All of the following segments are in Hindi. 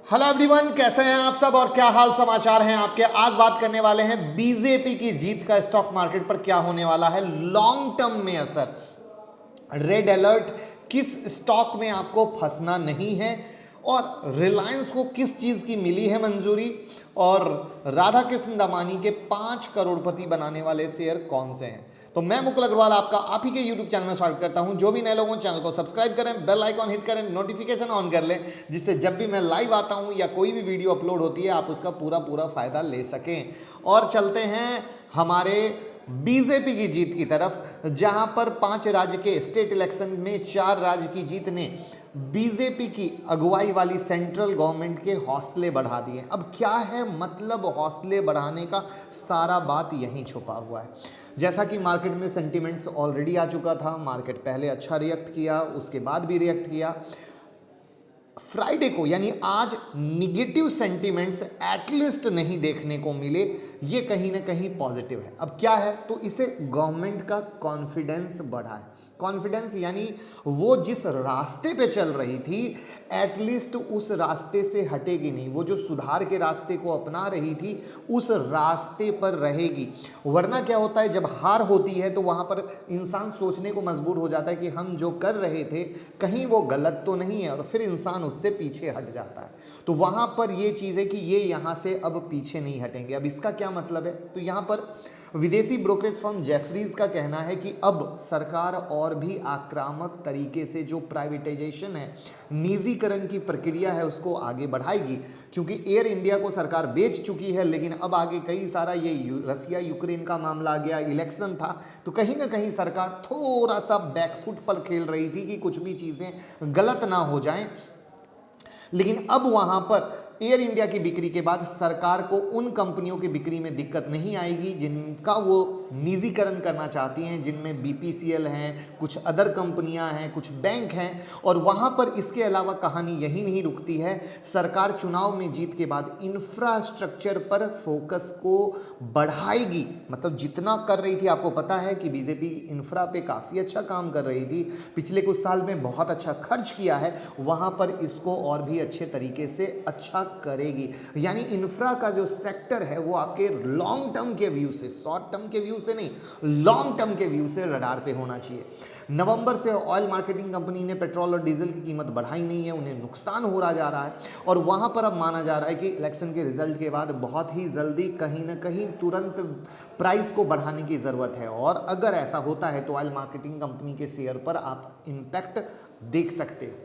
हेलो एवरीवन, कैसे हैं आप सब और क्या हाल समाचार हैं आपके। आज बात करने वाले हैं बीजेपी की जीत का स्टॉक मार्केट पर क्या होने वाला है, लॉन्ग टर्म में असर, रेड अलर्ट, किस स्टॉक में आपको फंसना नहीं है और रिलायंस को किस चीज की मिली है मंजूरी और राधा कृष्ण दमानी के 5 करोड़पति बनाने वाले शेयर कौन से हैं। तो मैं मुकुल अग्रवाल आपका आप ही के YouTube चैनल में स्वागत करता हूं। जो भी नए लोगों चैनल को सब्सक्राइब करें, बेल आइकॉन हिट करें, नोटिफिकेशन ऑन कर लें, जिससे जब भी मैं लाइव आता हूं या कोई भी वीडियो अपलोड होती है आप उसका पूरा पूरा फायदा ले सकें। और चलते हैं हमारे बीजेपी की जीत की तरफ, जहां पर 5 राज्य के स्टेट इलेक्शन में 4 राज्य की जीत ने बीजेपी की अगुवाई वाली सेंट्रल गवर्नमेंट के हौसले बढ़ा दिए। अब क्या है मतलब हौसले बढ़ाने का, सारा बात यहीं छुपा हुआ है। जैसा कि मार्केट में सेंटिमेंट्स ऑलरेडी आ चुका था, मार्केट पहले अच्छा रिएक्ट किया, उसके बाद भी रिएक्ट किया। फ्राइडे को यानी आज निगेटिव सेंटिमेंट्स एटलीस्ट नहीं देखने को मिले, ये कहीं ना कहीं पॉजिटिव है। अब क्या है, तो इसे गवर्नमेंट का कॉन्फिडेंस बढ़ा है। कॉन्फिडेंस यानी वो जिस रास्ते पे चल रही थी एटलीस्ट उस रास्ते से हटेगी नहीं, वो जो सुधार के रास्ते को अपना रही थी उस रास्ते पर रहेगी। वरना क्या होता है, जब हार होती है तो वहाँ पर इंसान सोचने को मजबूर हो जाता है कि हम जो कर रहे थे कहीं वो गलत तो नहीं है, और फिर इंसान उससे पीछे हट जाता है। तो वहाँ पर ये चीज़ है कि ये यहाँ से अब पीछे नहीं हटेंगे। अब इसका क्या मतलब है, तो यहाँ पर विदेशी ब्रोकरेज फर्म जेफरीज का कहना है कि अब सरकार और भी आक्रामक तरीके से जो प्राइवेटाइजेशन है, निजीकरण की प्रक्रिया है, उसको आगे बढ़ाएगी। क्योंकि एयर इंडिया को सरकार बेच चुकी है, लेकिन अब आगे कई सारा ये रसिया यूक्रेन का मामला आ गया, इलेक्शन था, तो कहीं ना कहीं सरकार थोड़ा सा बैकफुट पर खेल रही थी कि कुछ भी चीज़ें गलत ना हो जाएं। लेकिन अब वहां पर एयर इंडिया की बिक्री के बाद सरकार को उन कंपनियों की बिक्री में दिक्कत नहीं आएगी जिनका वो निजीकरण करना चाहती हैं, जिनमें बीपीसीएल हैं, कुछ अदर कंपनियां हैं, कुछ बैंक हैं। और वहां पर इसके अलावा कहानी यही नहीं रुकती है, सरकार चुनाव में जीत के बाद इंफ्रास्ट्रक्चर पर फोकस को बढ़ाएगी। मतलब जितना कर रही थी, आपको पता है कि बीजेपी इंफ्रा पे काफ़ी अच्छा काम कर रही थी, पिछले कुछ साल में बहुत अच्छा खर्च किया है, वहां पर इसको और भी अच्छे तरीके से अच्छा करेगी। यानी इंफ्रा का जो सेक्टर है वो आपके लॉन्ग टर्म के व्यू से, शॉर्ट टर्म के व्यू से नहीं, लॉन्ग टर्म के व्यू से रडार पे होना चाहिए। नवंबर से ऑयल मार्केटिंग कंपनी ने पेट्रोल और डीजल की कीमत बढ़ाई नहीं है, उन्हें नुकसान हो रहा जा रहा है। और वहां पर अब माना जा रहा है कि इलेक्शन के रिजल्ट के बाद बहुत ही जल्दी कहीं ना कहीं तुरंत प्राइस को बढ़ाने की जरूरत है। और अगर ऐसा होता है तो ऑयल मार्केटिंग कंपनी के शेयर पर आप इंपैक्ट देख सकते हो।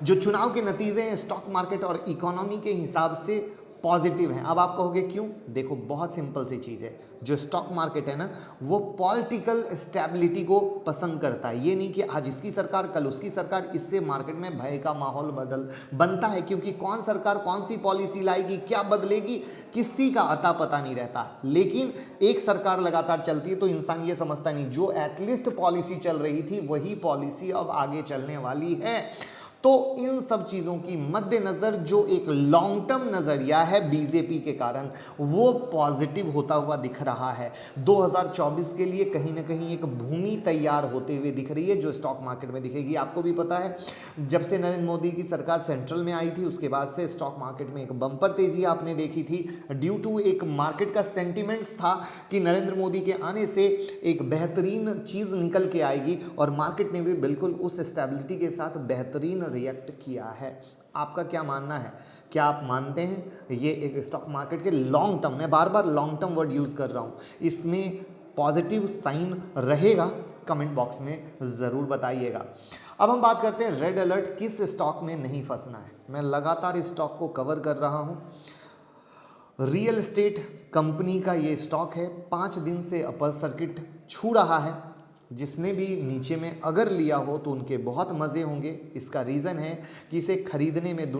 जो चुनाव के नतीजे हैं स्टॉक मार्केट और इकोनॉमी के हिसाब से पॉजिटिव हैं। अब आप कहोगे क्यों, देखो बहुत सिंपल सी चीज़ है, जो स्टॉक मार्केट है ना वो पॉलिटिकल स्टेबिलिटी को पसंद करता है। ये नहीं कि आज इसकी सरकार कल उसकी सरकार, इससे मार्केट में भय का माहौल बनता है, क्योंकि कौन सरकार कौन सी पॉलिसी लाएगी, क्या बदलेगी, किसी का अता पता नहीं रहता। लेकिन एक सरकार लगातार चलती है तो इंसान ये समझता नहीं, जो एटलीस्ट पॉलिसी चल रही थी वही पॉलिसी अब आगे चलने वाली है। तो इन सब चीजों की मद्देनजर जो एक लॉन्ग टर्म नजरिया है बीजेपी के कारण, वो पॉजिटिव होता हुआ दिख रहा है। 2024 के लिए कहीं ना कहीं एक भूमि तैयार होते हुए दिख रही है, जो स्टॉक मार्केट में दिखेगी। आपको भी पता है, जब से नरेंद्र मोदी की सरकार सेंट्रल में आई थी उसके बाद से स्टॉक मार्केट में एक बंपर तेजी आपने देखी थी, ड्यू टू एक मार्केट का सेंटिमेंट्स था कि नरेंद्र मोदी के आने से एक बेहतरीन चीज निकल के आएगी, और मार्केट ने भी बिल्कुल उस स्टेबिलिटी के साथ बेहतरीन रिएक्ट किया है। आपका क्या मानना है, क्या आप मानते हैं ये एक स्टॉक मार्केट के लॉन्ग टर्म, मैं बार बार लॉन्ग टर्म वर्ड यूज कर रहा हूं, इसमें पॉजिटिव साइन रहेगा? कमेंट बॉक्स में जरूर बताइएगा। अब हम बात करते हैं रेड अलर्ट, किस स्टॉक में नहीं फंसना है। मैं लगातार इस स्टॉक को कवर कर रहा हूं। रियल एस्टेट कंपनी का ये स्टॉक है, 5 दिन से अपर सर्किट छू रहा है। जिसने भी नीचे में अगर लिया हो तो उनके बहुत मज़े होंगे। इसका रीज़न है कि इसे खरीदने में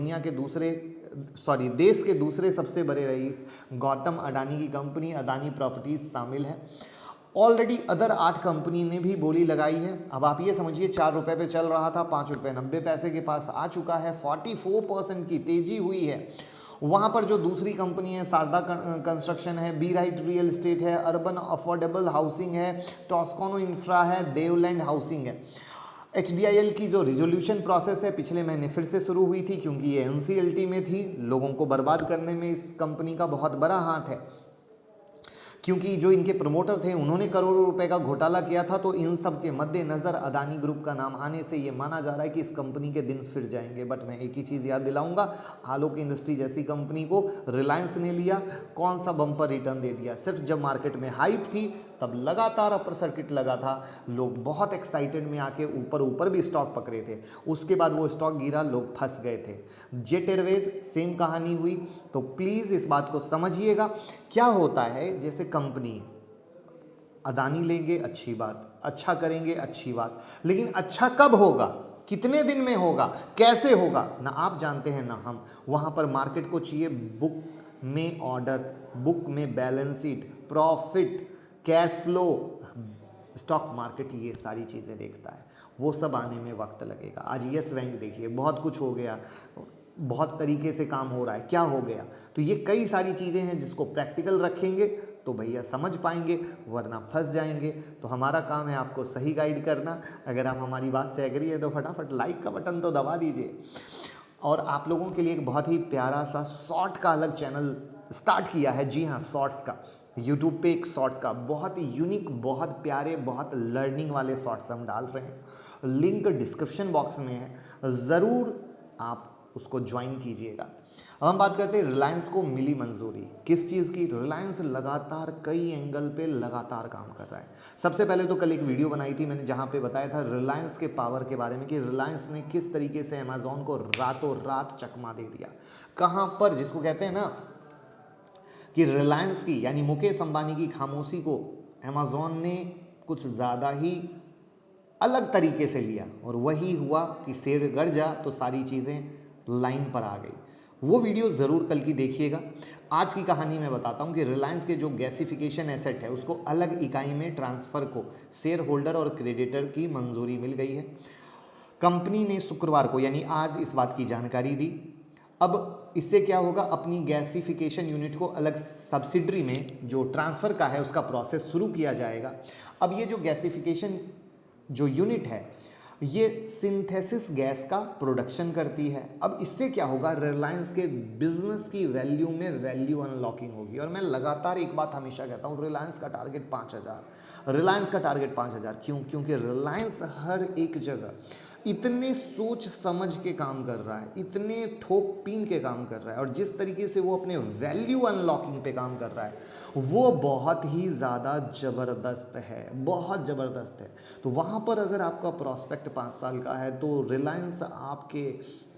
देश के दूसरे सबसे बड़े रईस गौतम अडानी की कंपनी अदानी प्रॉपर्टीज शामिल है। ऑलरेडी अदर 8 कंपनी ने भी बोली लगाई है। अब आप ये समझिए, 4 रुपये पे चल रहा था, 5 रुपये 90 पैसे के पास आ चुका है, 44% की तेजी हुई है। वहाँ पर जो दूसरी कंपनी है, शारदा कंस्ट्रक्शन है, बी राइट रियल एस्टेट है, अर्बन अफोर्डेबल हाउसिंग है, टॉस्कोनो इंफ्रा है, देवलैंड हाउसिंग है। HDIL की जो रिजोल्यूशन प्रोसेस है पिछले महीने फिर से शुरू हुई थी, क्योंकि ये NCLT में थी। लोगों को बर्बाद करने में इस कंपनी का बहुत बड़ा हाथ है, क्योंकि जो इनके प्रमोटर थे उन्होंने करोड़ों रुपए का घोटाला किया था। तो इन सब के मद्देनज़र अदानी ग्रुप का नाम आने से ये माना जा रहा है कि इस कंपनी के दिन फिर जाएंगे। बट मैं एक ही चीज़ याद दिलाऊंगा, आलोक इंडस्ट्री जैसी कंपनी को रिलायंस ने लिया, कौन सा बम्पर रिटर्न दे दिया। सिर्फ जब मार्केट में हाइप थी तब लगातार अपर सर्किट लगा था, लोग बहुत एक्साइटेड में आके ऊपर ऊपर भी स्टॉक पकड़े थे। उसके बाद वो स्टॉक गिरा, लोग फंस गए थे। जेट एयरवेज सेम कहानी हुई। तो प्लीज़ इस बात को समझिएगा। क्या होता है, जैसे कंपनी है, अदानी लेंगे अच्छी बात, अच्छा करेंगे अच्छी बात, लेकिन अच्छा कब होगा, कितने दिन में होगा, कैसे होगा, ना आप जानते हैं ना हम। वहाँ पर मार्केट को चाहिए बुक में ऑर्डर, बुक में balance sheet, profit, cash flow. Stock market ये सारी चीज़ें देखता है, वो सब आने में वक्त लगेगा। आज यस बैंक देखिए, बहुत कुछ हो गया, बहुत तरीके से काम हो रहा है। क्या हो गया? तो ये कई सारी चीज़ें हैं जिसको प्रैक्टिकल रखेंगे तो भैया समझ पाएंगे, वरना फंस जाएंगे। तो हमारा काम है आपको सही गाइड करना। अगर आप हमारी बात से एग्री है तो फटाफट लाइक का बटन तो दबा दीजिए। और आप लोगों के लिए एक बहुत ही प्यारा सा शॉर्ट का अलग चैनल स्टार्ट किया है। जी हाँ, शॉर्ट्स का, यूट्यूब पे एक शॉर्ट्स का बहुत ही यूनिक, बहुत प्यारे, बहुत लर्निंग वाले शॉर्ट्स हम डाल रहे हैं। लिंक डिस्क्रिप्शन बॉक्स में है, ज़रूर आप उसको ज्वाइन कीजिएगा। अब हम बात करते हैं रिलायंस को मिली मंजूरी किस चीज़ की। रिलायंस लगातार कई एंगल पे लगातार काम कर रहा है। सबसे पहले तो कल एक वीडियो बनाई थी मैंने, जहाँ पे बताया था रिलायंस के पावर के बारे में कि रिलायंस ने किस तरीके से अमेजोन को रातों रात चकमा दे दिया। कहाँ पर, जिसको कहते हैं ना कि रिलायंस की यानी मुकेश अंबानी की खामोशी को अमेजोन ने कुछ ज़्यादा ही अलग तरीके से लिया, और वही हुआ कि शेर गरजा तो सारी चीज़ें लाइन पर आ गई। वो वीडियो ज़रूर कल की देखिएगा। आज की कहानी मैं बताता हूँ कि रिलायंस के जो गैसिफिकेशन एसेट है उसको अलग इकाई में ट्रांसफ़र को शेयर होल्डर और क्रेडिटर की मंजूरी मिल गई है। कंपनी ने शुक्रवार को यानी आज इस बात की जानकारी दी। अब इससे क्या होगा, अपनी गैसिफिकेशन यूनिट को अलग सब्सिडरी में जो ट्रांसफ़र का है उसका प्रोसेस शुरू किया जाएगा। अब ये जो गैसिफिकेशन जो यूनिट है ये सिंथेसिस गैस का प्रोडक्शन करती है। अब इससे क्या होगा, रिलायंस के बिजनेस की वैल्यू में वैल्यू अनलॉकिंग होगी। और मैं लगातार एक बात हमेशा कहता हूँ, रिलायंस का टारगेट 5000, रिलायंस का टारगेट 5000। क्यों? क्योंकि रिलायंस हर एक जगह इतने सोच समझ के काम कर रहा है, इतने ठोक पीन के काम कर रहा है, और जिस तरीके से वो अपने वैल्यू अनलॉकिंग पे काम कर रहा है वो बहुत ही ज़्यादा ज़बरदस्त है, बहुत ज़बरदस्त है। तो वहाँ पर अगर आपका प्रॉस्पेक्ट 5 साल का है तो रिलायंस आपके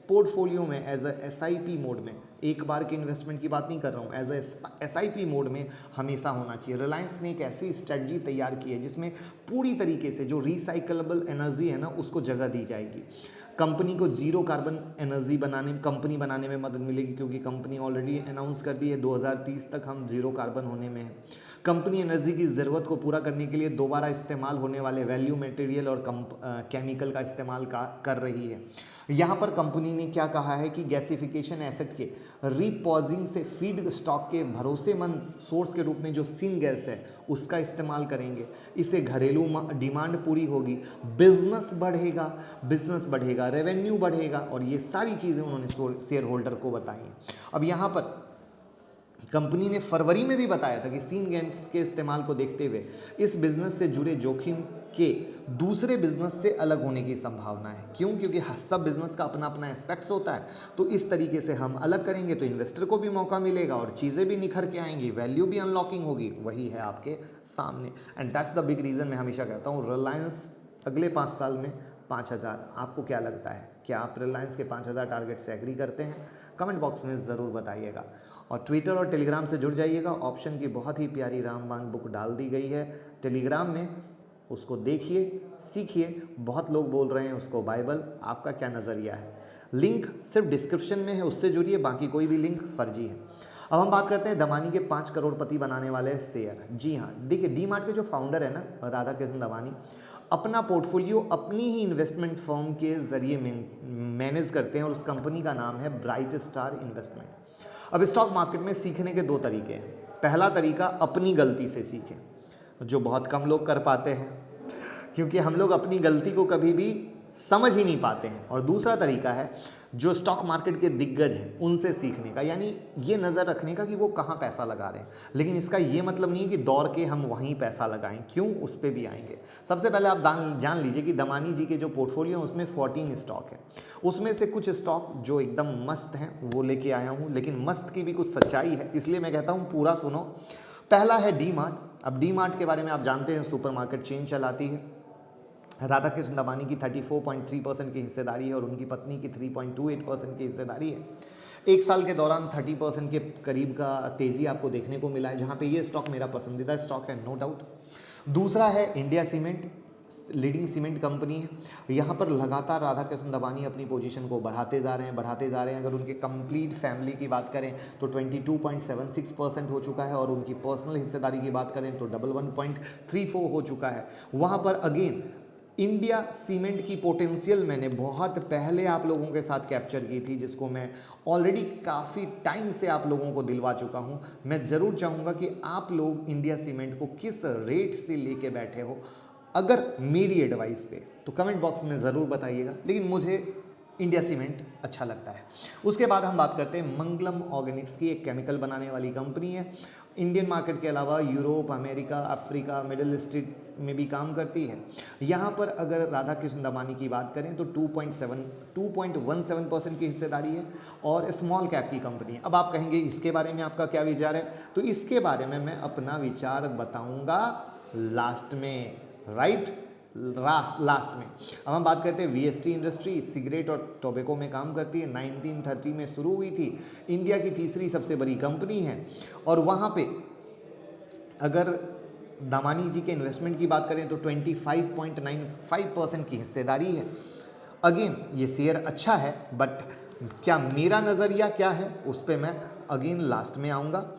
पोर्टफोलियो में एज अ SIP मोड में, एक बार के इन्वेस्टमेंट की बात नहीं कर रहा हूँ, एज अ SIP मोड में हमेशा होना चाहिए। रिलायंस ने एक ऐसी स्ट्रेटजी तैयार की है जिसमें पूरी तरीके से जो रिसाइकलेबल एनर्जी है ना उसको जगह दी जाएगी। कंपनी को जीरो कार्बन एनर्जी कंपनी बनाने में मदद मिलेगी, क्योंकि कंपनी ऑलरेडी अनाउंस कर दी है 2030 तक हम जीरो कार्बन होने में हैं। कंपनी एनर्जी की ज़रूरत को पूरा करने के लिए दोबारा इस्तेमाल होने वाले वैल्यू मटेरियल और केमिकल का इस्तेमाल कर रही है। यहाँ पर कंपनी ने क्या कहा है कि गैसिफिकेशन एसेट के रीपॉजिंग से फीड स्टॉक के भरोसेमंद सोर्स के रूप में जो सिन गैस है उसका इस्तेमाल करेंगे। इससे घरेलू डिमांड पूरी होगी, बिजनेस बढ़ेगा, रेवेन्यू बढ़ेगा, और ये सारी चीज़ें उन्होंने शेयर होल्डर को बताई हैं। अब यहाँ पर कंपनी ने फरवरी में भी बताया था कि सीन गैस के इस्तेमाल को देखते हुए इस बिजनेस से जुड़े जोखिम के दूसरे बिजनेस से अलग होने की संभावना है। क्यों? क्योंकि सब बिजनेस का अपना अपना एस्पेक्ट्स होता है। तो इस तरीके से हम अलग करेंगे तो इन्वेस्टर को भी मौका मिलेगा और चीज़ें भी निखर के आएंगी, वैल्यू भी अनलॉकिंग होगी। वही है आपके सामने, and that's the big reason. मैं हमेशा कहता हूँ रिलायंस अगले 5 साल में 5000। आपको क्या लगता है? क्या आप रिलायंस के 5000 टारगेट से एग्री करते हैं? कमेंट बॉक्स में ज़रूर बताइएगा। और ट्विटर और टेलीग्राम से जुड़ जाइएगा। ऑप्शन की बहुत ही प्यारी रामबाण बुक डाल दी गई है टेलीग्राम में, उसको देखिए, सीखिए। बहुत लोग बोल रहे हैं उसको बाइबल, आपका क्या नज़रिया है? लिंक सिर्फ डिस्क्रिप्शन में है, उससे जुड़िए, बाकी कोई भी लिंक फर्जी है। अब हम बात करते हैं दमानी के 5 करोड़पति बनाने वाले शेयर। जी हाँ, देखिए डी-मार्ट के जो फाउंडर है ना राधा कृष्ण दमानी, अपना पोर्टफोलियो अपनी ही इन्वेस्टमेंट फर्म के ज़रिए मैनेज करते हैं, और उस कंपनी का नाम है ब्राइट स्टार इन्वेस्टमेंट। अब स्टॉक मार्केट में सीखने के 2 तरीके हैं। पहला तरीका अपनी गलती से सीखें, जो बहुत कम लोग कर पाते हैं, क्योंकि हम लोग अपनी गलती को कभी भी समझ ही नहीं पाते हैं। और दूसरा तरीका है जो स्टॉक मार्केट के दिग्गज हैं उनसे सीखने का, यानी ये नज़र रखने का कि वो कहाँ पैसा लगा रहे हैं। लेकिन इसका ये मतलब नहीं है कि दौड़ के हम वहीं पैसा लगाएं, क्यों, उस पर भी आएंगे। सबसे पहले आप जान लीजिए कि दमानी जी के जो पोर्टफोलियो उसमें 14 स्टॉक है, उसमें से कुछ स्टॉक जो एकदम मस्त हैं वो लेके आया हूँ, लेकिन मस्त की भी कुछ सच्चाई है, इसलिए मैं कहता हूँ पूरा सुनो। पहला है डी मार्ट। अब डी मार्ट के बारे में आप जानते हैं सुपरमार्केट चेन चलाती है। राधा कृष्ण दमानी की 34.3% की हिस्सेदारी है और उनकी पत्नी की 3.28% की हिस्सेदारी है। एक साल के दौरान 30% के करीब का तेज़ी आपको देखने को मिला है, जहाँ पे ये स्टॉक मेरा पसंदीदा स्टॉक है, नो डाउट। दूसरा है India Cement, leading cement company है। यहाँ पर लगातार राधा कृष्ण दमानी अपनी पोजीशन को बढ़ाते जा रहे हैं। अगर उनके कंप्लीट फैमिली की बात करें तो 22.76% हो चुका है और उनकी पर्सनल हिस्सेदारी की बात करें तो 11.34 हो चुका है। वहाँ पर अगेन इंडिया सीमेंट की पोटेंशियल मैंने बहुत पहले आप लोगों के साथ कैप्चर की थी, जिसको मैं ऑलरेडी काफ़ी टाइम से आप लोगों को दिलवा चुका हूं। मैं ज़रूर चाहूँगा कि आप लोग इंडिया सीमेंट को किस रेट से लेके बैठे हो, अगर मेरी एडवाइस पे, तो कमेंट बॉक्स में ज़रूर बताइएगा। लेकिन मुझे इंडिया सीमेंट अच्छा लगता है। उसके बाद हम बात करते हैं मंगलम ऑर्गेनिक्स की, एक केमिकल बनाने वाली कंपनी है। इंडियन मार्केट के अलावा Europe, America, Africa, middle east में भी काम करती है। यहाँ पर अगर राधा कृष्ण दमानी की बात करें तो 2.17% की हिस्सेदारी है और स्मॉल कैप की कंपनी है। अब आप कहेंगे इसके बारे में आपका क्या विचार है, तो इसके बारे में मैं अपना विचार बताऊँगा लास्ट में, राइट, लास्ट में। अब हम बात करते हैं वीएसटी इंडस्ट्री, सिगरेट और टोबैको में काम करती है। 1930 में शुरू हुई थी, इंडिया की तीसरी सबसे बड़ी कंपनी है। और वहाँ पे अगर दामानी जी के इन्वेस्टमेंट की बात करें तो 25.95% की हिस्सेदारी है। अगेन ये शेयर अच्छा है, बट क्या मेरा नज़रिया क्या है उस पर मैं अगेन लास्ट में आऊँगा।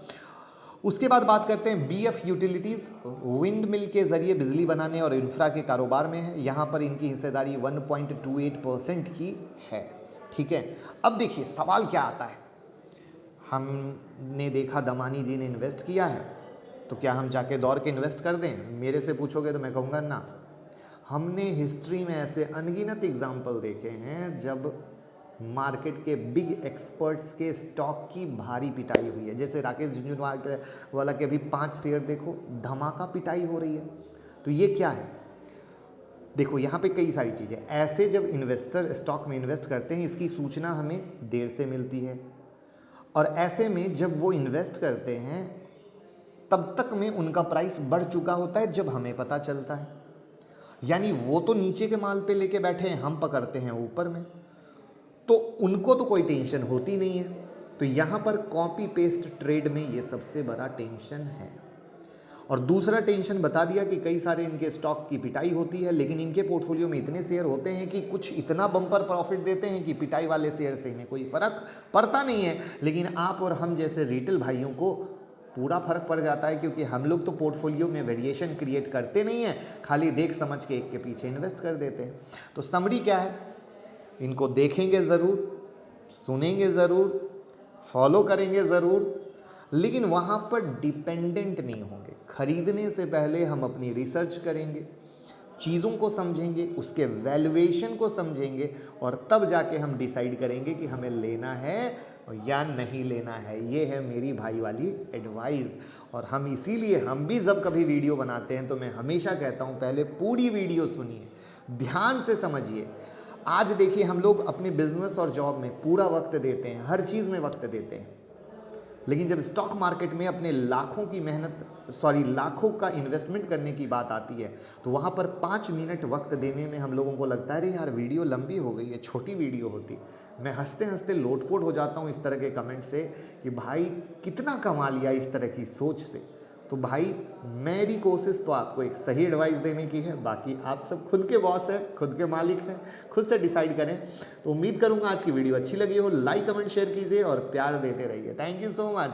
उसके बाद बात करते हैं बीएफ यूटिलिटीज़, विंड मिल के ज़रिए बिजली बनाने और इंफ्रा के कारोबार में है। यहाँ पर इनकी हिस्सेदारी 1.28% की है, ठीक है। अब देखिए सवाल क्या आता है, हमने देखा दमानी जी ने इन्वेस्ट किया है, तो क्या हम जाके दौड़ के इन्वेस्ट कर दें? मेरे से पूछोगे तो मैं कहूँगा ना। हमने हिस्ट्री में ऐसे अनगिनत एग्जाम्पल देखे हैं जब मार्केट के बिग एक्सपर्ट्स के स्टॉक की भारी पिटाई हुई है। जैसे राकेश झुंझुनवाला के अभी 5 शेयर देखो, धमाका पिटाई हो रही है। तो ये क्या है? देखो यहाँ पे कई सारी चीज़ें ऐसे, जब इन्वेस्टर स्टॉक में इन्वेस्ट करते हैं इसकी सूचना हमें देर से मिलती है, और ऐसे में जब वो इन्वेस्ट करते हैं तब तक में उनका प्राइस बढ़ चुका होता है जब हमें पता चलता है। यानी वो तो नीचे के माल पे लेके बैठे हैं, हम पकड़ते हैं ऊपर में, तो उनको तो कोई टेंशन होती नहीं है। तो यहाँ पर कॉपी पेस्ट ट्रेड में ये सबसे बड़ा टेंशन है। और दूसरा टेंशन बता दिया कि कई सारे इनके स्टॉक की पिटाई होती है, लेकिन इनके पोर्टफोलियो में इतने शेयर होते हैं कि कुछ इतना बम्पर प्रॉफिट देते हैं कि पिटाई वाले शेयर से इन्हें कोई फ़र्क पड़ता नहीं है। लेकिन आप और हम जैसे रिटेल भाइयों को पूरा फर्क पड़ जाता है, क्योंकि हम लोग तो पोर्टफोलियो में वेरिएशन क्रिएट करते नहीं हैं, खाली देख समझ के एक के पीछे इन्वेस्ट कर देते हैं। तो समरी क्या है, इनको देखेंगे ज़रूर, सुनेंगे ज़रूर, फॉलो करेंगे ज़रूर, लेकिन वहाँ पर डिपेंडेंट नहीं होंगे। खरीदने से पहले हम अपनी रिसर्च करेंगे, चीज़ों को समझेंगे, उसके वैल्यूएशन को समझेंगे, और तब जाके हम डिसाइड करेंगे कि हमें लेना है या नहीं लेना है। ये है मेरी भाई वाली एडवाइस। और हम इसीलिए हम भी जब कभी वीडियो बनाते हैं तो मैं हमेशा कहता हूँ पहले पूरी वीडियो सुनिए, ध्यान से समझिए। आज देखिए हम लोग अपने बिजनेस और जॉब में पूरा वक्त देते हैं, हर चीज़ में वक्त देते हैं, लेकिन जब स्टॉक मार्केट में अपने लाखों का इन्वेस्टमेंट करने की बात आती है तो वहाँ पर 5 मिनट वक्त देने में हम लोगों को लगता है अरे यार वीडियो लंबी हो गई है, छोटी वीडियो होती। मैं हंसते हंसते लोटपोट हो जाता हूँ इस तरह के कमेंट से कि भाई कितना कमा लिया इस तरह की सोच से। तो भाई मेरी कोशिश तो आपको एक सही एडवाइस देने की है, बाकी आप सब खुद के बॉस हैं, खुद के मालिक हैं, खुद से डिसाइड करें। तो उम्मीद करूंगा आज की वीडियो अच्छी लगी हो, लाइक कमेंट शेयर कीजिए और प्यार देते रहिए। Thank you so much.